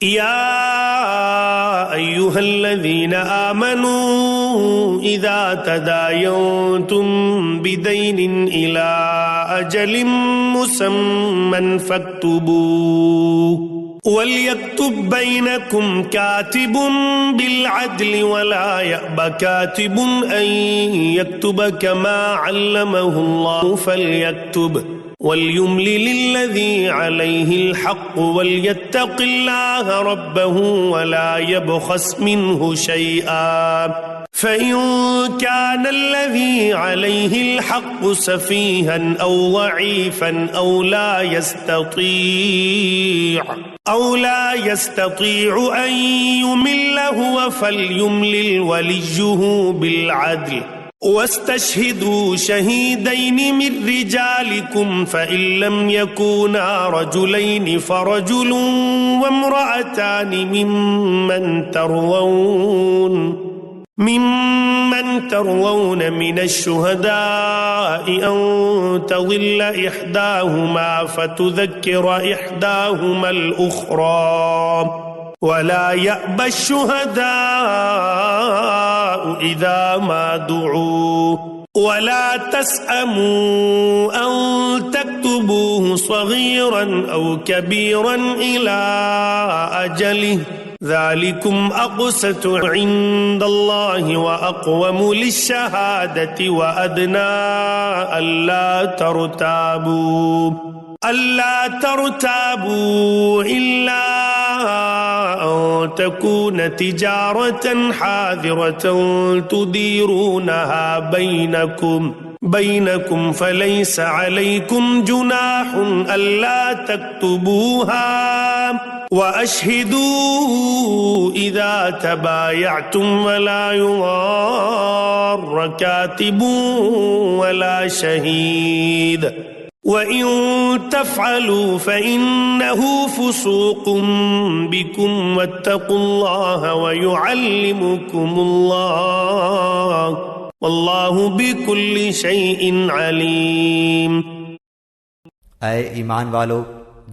या अय्युहल्लज़ीना आमनू इज़ा तदायंतुम बिदैनिन इला अजलिम मुसम्मन फक्तुबू वल्यक्तुब बैनकुम कातिबुन बिलअदलि वला यअब कातिबुन अन यक्तुब कमा अल्लमहुल्लाहु फल्यक्तुब वल्युमलिल लिल्लज़ी अलैहिल हक़्क़ु वल्यत्तक़िल्लाह रब्बहु वला यबख़स मिन्हु शैआ फ़इन कानल्लज़ी अलैहिल हक़्क़ु सफ़ीहन औ ज़ईफ़न औ ला यस्ततीअ अन युमिल्ल हुव फ़ल्युमलिल वलिय्युहु बिलअदल वस्तशहिदू शहीदैनि मिन रिजालिकुम फ़इन लम यकूना रजुलैनि फ़रजुलुन वम्रअतानि मिम्मन तर्वौन मिनश्शुहदाइ अन तज़िल्ल इह्दाहुमा फ़तुज़क्किर इह्दाहुमल उख़रा वला यअब अश्शुहदाउ इज़ा मा दुऊ वला तस्अमू अन तक्तुबूहु सग़ीरन औ कबीरन इला अजलिहि ज़ालिकुम अक़सतु इंदल्लाहि व अक़वमु लिश्शहादति व अदना अल्ला तर्ताबू इल्ला अन तकून तिजारतन हाज़िरतन तुदीरूनहा बैनकुम फ़लैस अलैकुम जुनाहुन अल्ला तक्तुबूहा व अशहिदू इज़ा तबायअतुम वला युज़ार्र कातिबुन वला शहीद वइन तफ़अलू फ़इन्नहु फ़ुसूक़ुम बिकुम वत्तक़ुल्लाह वयुअल्लिमुकुमुल्लाह वल्लाहु बिकुल्लि शैइन अलीम। ऐ ईमान वालो,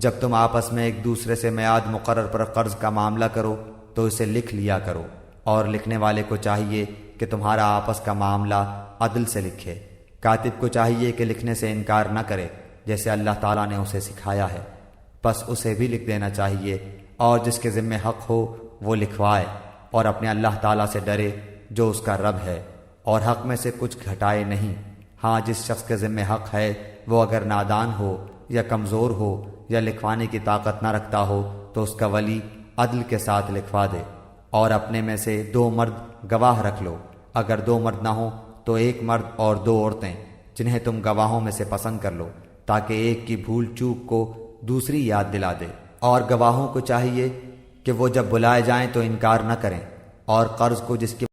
जब तुम आपस में एक दूसरे से मियाद मुकर्रर पर कर्ज का मामला करो तो इसे लिख लिया करो, और लिखने वाले को चाहिए कि तुम्हारा आपस का मामला अदल से लिखे। कातिब को चाहिए कि लिखने से इनकार न करे जैसे अल्लाह ताला ने उसे सिखाया है, बस उसे भी लिख देना चाहिए, और जिसके ज़िम्मे हक़ हो वो लिखवाए, और अपने अल्लाह ताला से डरे जो उसका रब है, और हक़ में से कुछ घटाए नहीं। हाँ, जिस शख्स के ज़िम्मे हक़ है वो अगर नादान हो या कमज़ोर हो या लिखवाने की ताकत न रखता हो तो उसका वली अदल के साथ लिखवा दे, और अपने में से 2 मर्द गवाह रख लो। अगर 2 मर्द ना हो तो 1 मर्द और 2 औरतें, जिन्हें तुम गवाहों में से पसंद कर लो, ताकि एक की भूल चूक को दूसरी याद दिला दे। और गवाहों को चाहिए कि वो जब बुलाए जाएं तो इनकार न करें, और कर्ज को जिसकी